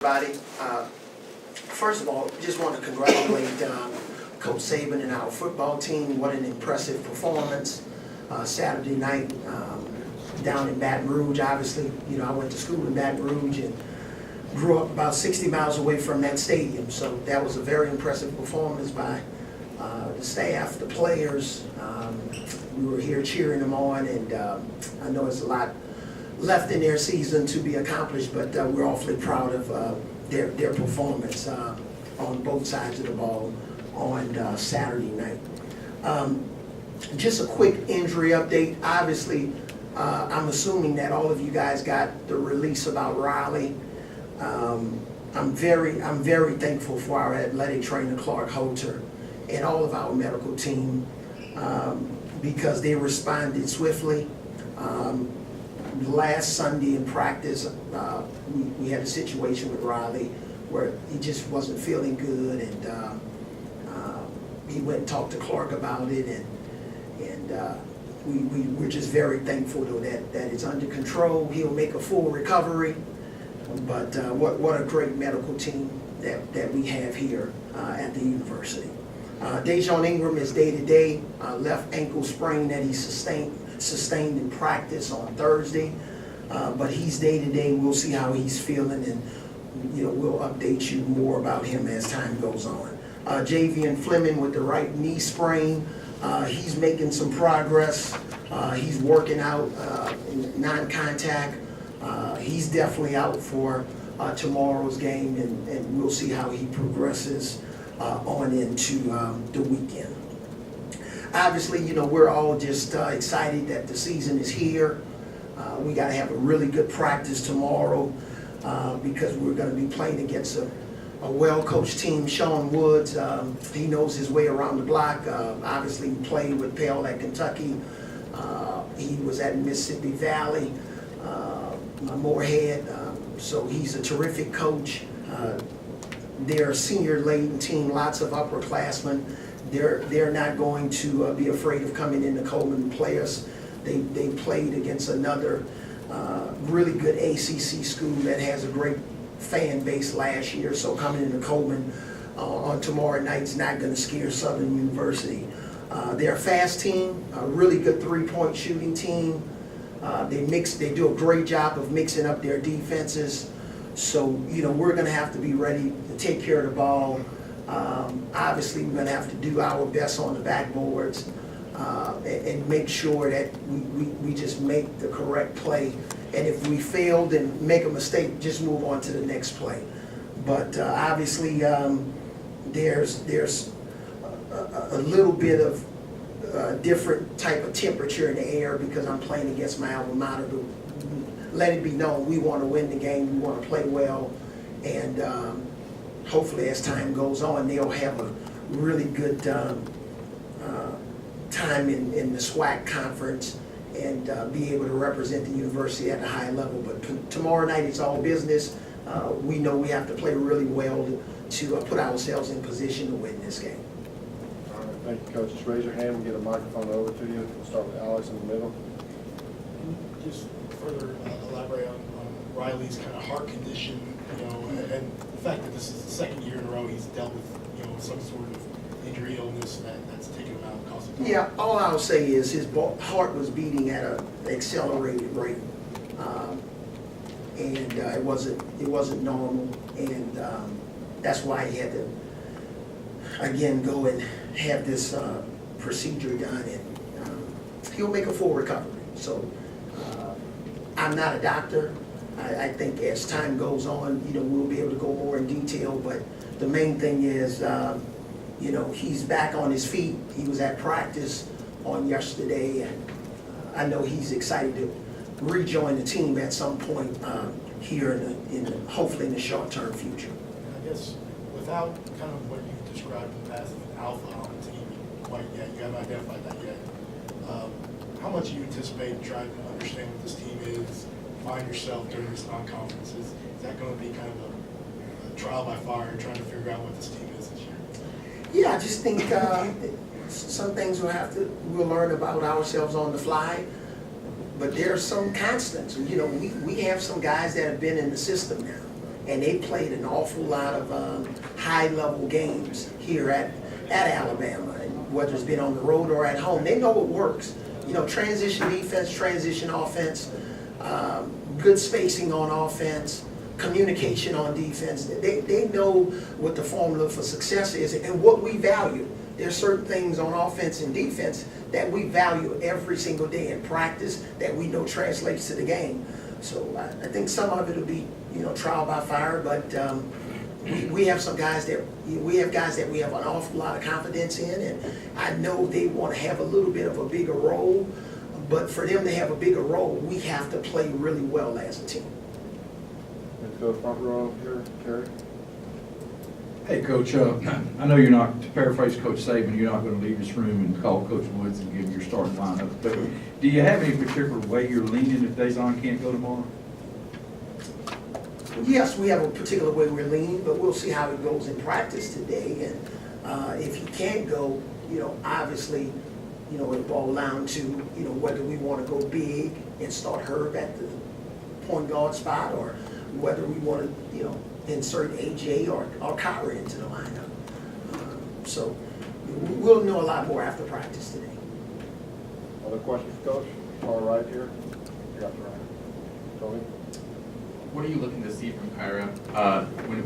Everybody, first of all, just want to congratulate Coach Saban and our football team. What an impressive performance Saturday night down in Baton Rouge. Obviously, I went to school in Baton Rouge and grew up about 60 miles away from that stadium. So that was a very impressive performance by the staff, the players. We were here cheering them on, and I know it's a lot left in their season to be accomplished, but we're awfully proud of their performance on both sides of the ball on Saturday night. Just a quick injury update. Obviously, I'm assuming that all of you guys got the release about Riley. I'm very thankful for our athletic trainer Clark Holter and all of our medical team because they responded swiftly. Last Sunday in practice, we had a situation with Riley where he just wasn't feeling good, and he went and talked to Clark about it, and we're just very thankful though that it's under control. He'll make a full recovery, but what a great medical team that we have here at the university. Dejon Ingram is day-to-day, left ankle sprain that he sustained in practice on Thursday, but he's day-to-day. We'll see how he's feeling, and we'll update you more about him as time goes on. Javian Fleming with the right knee sprain, he's making some progress. He's working out in non-contact. He's definitely out for tomorrow's game, and we'll see how he progresses on into the weekend. Obviously, we're all just excited that the season is here. We got to have a really good practice tomorrow because we're going to be playing against a well-coached team. Sean Woods, he knows his way around the block. Obviously, he played with Pale at Kentucky. He was at Mississippi Valley, Moorhead, so he's a terrific coach. They're a senior-laden team, lots of upperclassmen. They're not going to be afraid of coming into Coleman and play us. They played against another really good ACC school that has a great fan base last year, so coming into Coleman on tomorrow night's not going to scare Southern University. They're a fast team, a really good three-point shooting team. They do a great job of mixing up their defenses. So, we're going to have to be ready to take care of the ball. Obviously, we're going to have to do our best on the backboards and make sure that we just make the correct play. And if we fail, then make a mistake, just move on to the next play. But obviously, there's a little bit of different type of temperature in the air because I'm playing against my alma mater. But let it be known, we want to win the game, we want to play well, and hopefully as time goes on, they'll have a really good time in the SWAC conference and be able to represent the university at a high level. But tomorrow night it's all business. We know we have to play really well to put ourselves in position to win this game. All right, thank you, Coach. Just raise your hand and get a microphone over to you. We'll start with Alex in the middle. Just further elaborate on Riley's kind of heart condition, and the fact that this is the second year in a row he's dealt with, some sort of injury, illness that's taken him out of cost of time. Yeah, all I'll say is his heart was beating at an accelerated rate, and it wasn't normal, and that's why he had to again go and have this procedure done, and he'll make a full recovery. So I'm not a doctor. I think as time goes on, we'll be able to go more in detail, but the main thing is, he's back on his feet. He was at practice on yesterday, and I know he's excited to rejoin the team at some point here hopefully in the short-term future. And I guess without kind of what you described in the past of an alpha on the team, quite yet, you haven't identified that yet. How much do you anticipate trying to understand what this team is, find yourself during this non-conference? Is that going to be kind of a trial by fire, trying to figure out what this team is this year? Yeah, I just think some things we'll learn about ourselves on the fly. But there are some constants. You know, we have some guys that have been in the system now, and they played an awful lot of high-level games here at Alabama, and whether it's been on the road or at home. They know what works. You know, transition defense, transition offense, good spacing on offense, communication on defense. They know what the formula for success is and what we value. There's certain things on offense and defense that we value every single day in practice that we know translates to the game. So I think some of it will be, you know, trial by fire, but we have some guys that we have an awful lot of confidence in, and I know they want to have a little bit of a bigger role, but for them to have a bigger role, we have to play really well as a team. Let's go front row here, Terry. Hey, Coach, I know you're not, to paraphrase Coach Saban, you're not going to leave this room and call Coach Woods and give your starting lineup, but do you have any particular way you're leaning if Dazon can't go tomorrow? Yes, we have a particular way we're leaning, but we'll see how it goes in practice today. And if he can't go, you know, obviously, you know, it boils down to, you know, whether we want to go big and start Herb at the point guard spot, or whether we want to, you know, insert AJ or Kyrie into the lineup. So we'll know a lot more after practice today. Other questions, Coach? Far right here. You got the right. Tony? What are you looking to see from Kyra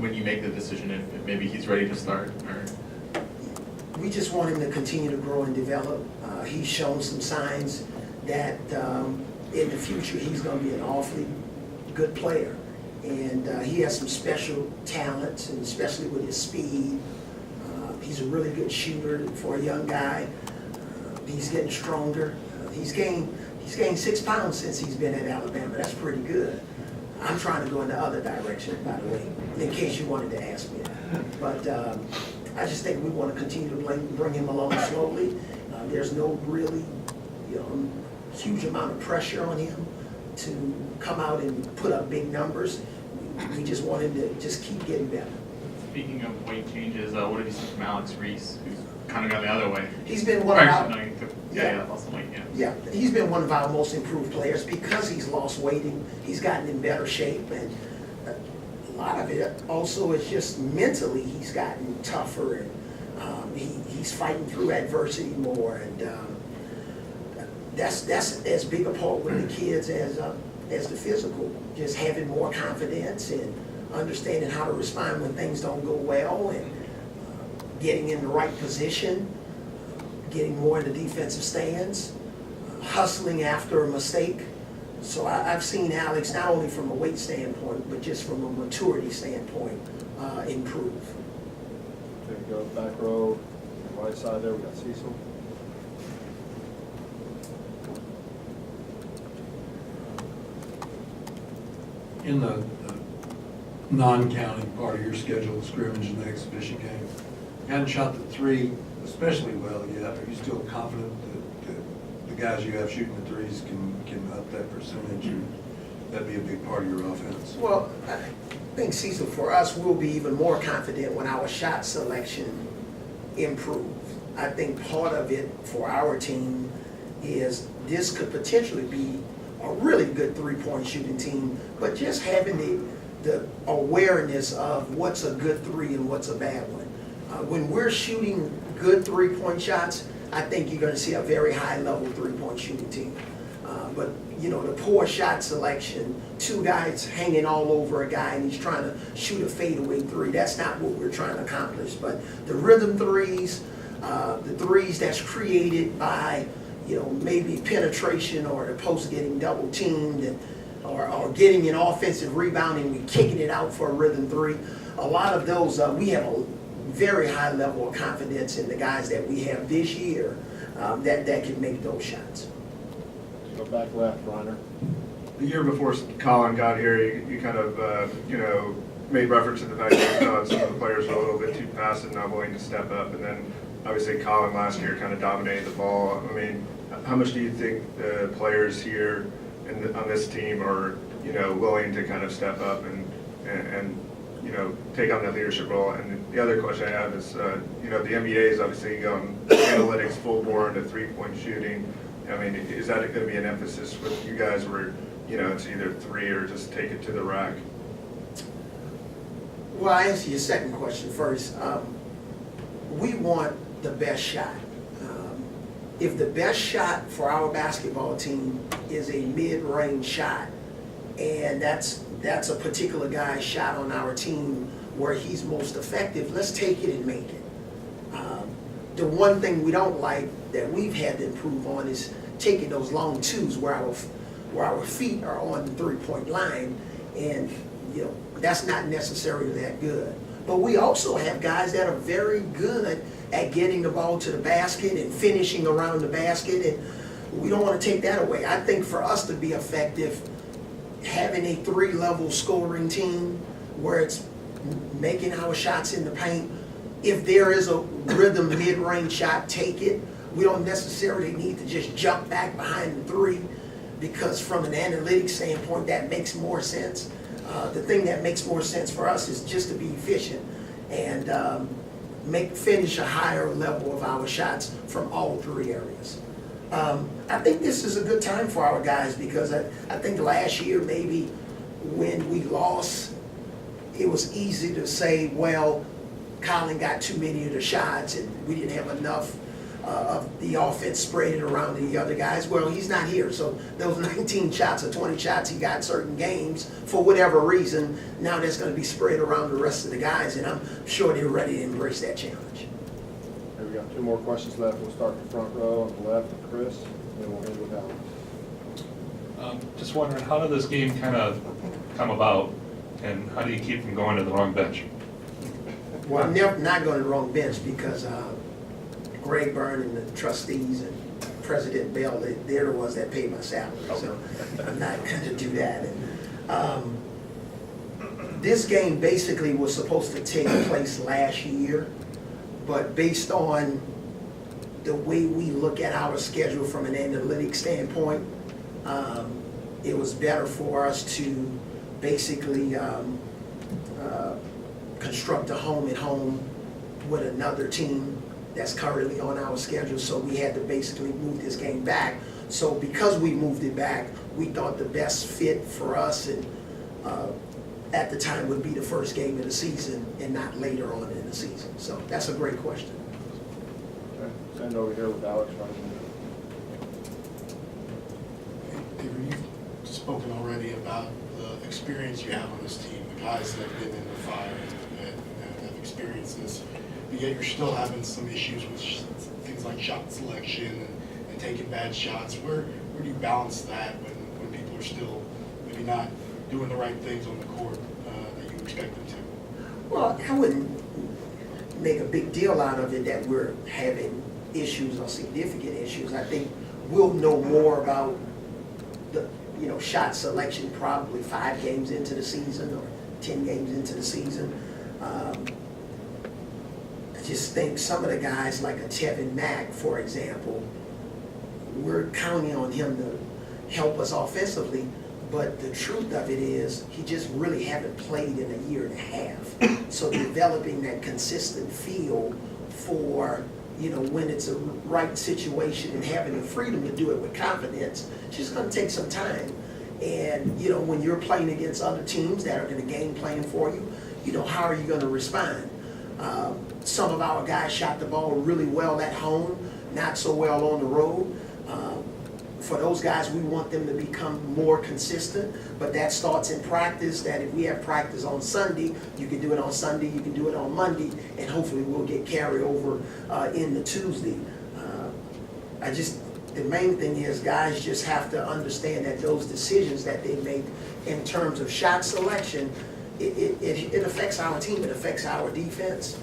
when you make the decision if maybe he's ready to start? Or? We just want him to continue to grow and develop. He's shown some signs that in the future he's going to be an awfully good player. And he has some special talents, and especially with his speed. He's a really good shooter for a young guy. He's getting stronger. He's gained 6 pounds since he's been at Alabama. That's pretty good. I'm trying to go in the other direction, by the way, in case you wanted to ask me that. But I just think we want to continue to bring him along slowly. There's no really, you know, huge amount of pressure on him to come out and put up big numbers. We just want him to just keep getting better. Speaking of weight changes, what have you seen from Alex Reese, who's kind of gone the other way? He's been one of our, no, yeah, lost some weight, yeah. Yeah, he's been one of our most improved players because he's lost weight and he's gotten in better shape. And a lot of it also is just mentally he's gotten tougher, and he's fighting through adversity more. And that's as big a part with the kids as the physical. Just having more confidence and understanding how to respond when things don't go well, and getting in the right position, getting more in the defensive stands, hustling after a mistake. So I've seen Alex, not only from a weight standpoint, but just from a maturity standpoint, improve. Okay, go back row, right side there, we got Cecil. In the non-counting part of your schedule, the scrimmage and the exhibition game, you hadn't shot the three especially well yet. Are you still confident that the guys you have shooting the threes can up that percentage, and that'd be a big part of your offense? Well, I think, Cecil, for us, we'll be even more confident when our shot selection improves. I think part of it for our team is this could potentially be a really good three-point shooting team, but just having the awareness of what's a good three and what's a bad one. When we're shooting good three-point shots, I think you're going to see a very high-level three-point shooting team. But, you know, the poor shot selection, two guys hanging all over a guy and he's trying to shoot a fadeaway three, that's not what we're trying to accomplish. But the rhythm threes, the threes that's created by, you know, maybe penetration or the post getting double teamed, or getting an offensive rebound and we kicking it out for a rhythm three. A lot of those, we have a very high level of confidence in the guys that we have this year that can make those shots. Go back left, Reiner. The year before Colin got here, you kind of, made reference to the fact that you thought some of the players were a little bit too passive, not willing to step up, and then obviously Colin last year kind of dominated the ball. I mean, how much do you think the players here on this team are, willing to kind of step up and take on that leadership role? And the other question I have is, the NBA is obviously going analytics full bore into three-point shooting. I mean, is that going to be an emphasis with you guys where, it's either three or just take it to the rack? Well, I answer your second question first. We want the best shot. If the best shot for our basketball team is a mid-range shot, and that's a particular guy's shot on our team where he's most effective, let's take it and make it. The one thing we don't like that we've had to improve on is taking those long twos where our feet are on the three-point line, and you know that's not necessarily that good. But we also have guys that are very good at getting the ball to the basket and finishing around the basket, and we don't want to take that away. I think for us to be effective, having a three-level scoring team where it's making our shots in the paint, if there is a rhythm mid-range shot, take it. We don't necessarily need to just jump back behind the three, because from an analytics standpoint, that makes more sense. The thing that makes more sense for us is just to be efficient and finish a higher level of our shots from all three areas. I think this is a good time for our guys, because I think last year maybe when we lost, it was easy to say, well, Colin got too many of the shots and we didn't have enough of the offense spread it around to the other guys. Well, he's not here, so those 19 shots or 20 shots he got certain games, for whatever reason, now that's going to be spread around the rest of the guys, and I'm sure they're ready to embrace that challenge. Okay, we got two more questions left. We'll start in the front row on the left with Chris, and then we'll end with Alex. Just wondering, how did this game kind of come about, and how do you keep from going to the wrong bench? Well, I'm never not going to the wrong bench, because Greg Byrne and the trustees and President Bell, they're the ones that pay my salary, so I'm not going to do that. And, this game basically was supposed to take place last year, but based on the way we look at our schedule from an analytic standpoint, it was better for us to basically construct a home and home with another team that's currently on our schedule, so we had to basically move this game back. So because we moved it back, we thought the best fit for us and at the time would be the first game of the season and not later on in the season. So that's a great question. Okay, stand over here with Alex right now. Avery, you've spoken already about the experience you have on this team, the guys that have been in the fire and have experienced this, but yet you're still having some issues with things like shot selection and taking bad shots. Where do you balance that when people are still maybe not doing the right things on the court that you expect them to? Well, I wouldn't make a big deal out of it that we're having issues or significant issues. I think we'll know more about the shot selection probably 5 games into the season or 10 games into the season. I just think some of the guys like a Tevin Mack, for example, we're counting on him to help us offensively, but the truth of it is he just really haven't played in a year and a half. So developing that consistent feel for when it's a right situation and having the freedom to do it with confidence, it's just going to take some time. And when you're playing against other teams that are going to game plan for you, how are you going to respond? Some of our guys shot the ball really well at home, not so well on the road. For those guys, we want them to become more consistent, but that starts in practice, that if we have practice on Sunday, you can do it on Sunday, you can do it on Monday, and hopefully we'll get carryover into Tuesday. The main thing is guys just have to understand that those decisions that they make in terms of shot selection, it affects our team, it affects our defense.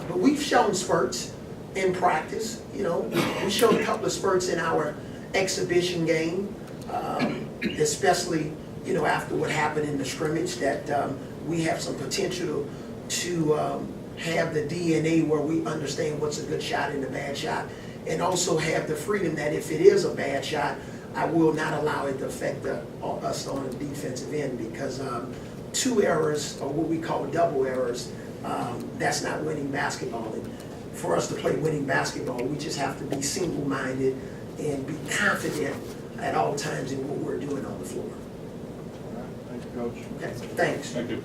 But we've shown spurts in practice. We showed a couple of spurts in our exhibition game, especially after what happened in the scrimmage, that we have some potential to have the DNA where we understand what's a good shot and a bad shot, and also have the freedom that if it is a bad shot, I will not allow it to affect us on the defensive end, because 2 errors, or what we call double errors, that's not winning basketball. And for us to play winning basketball, we just have to be single-minded and be confident at all times in what we're doing on the floor. All right, thank you, Coach. Okay, thanks. Thank you.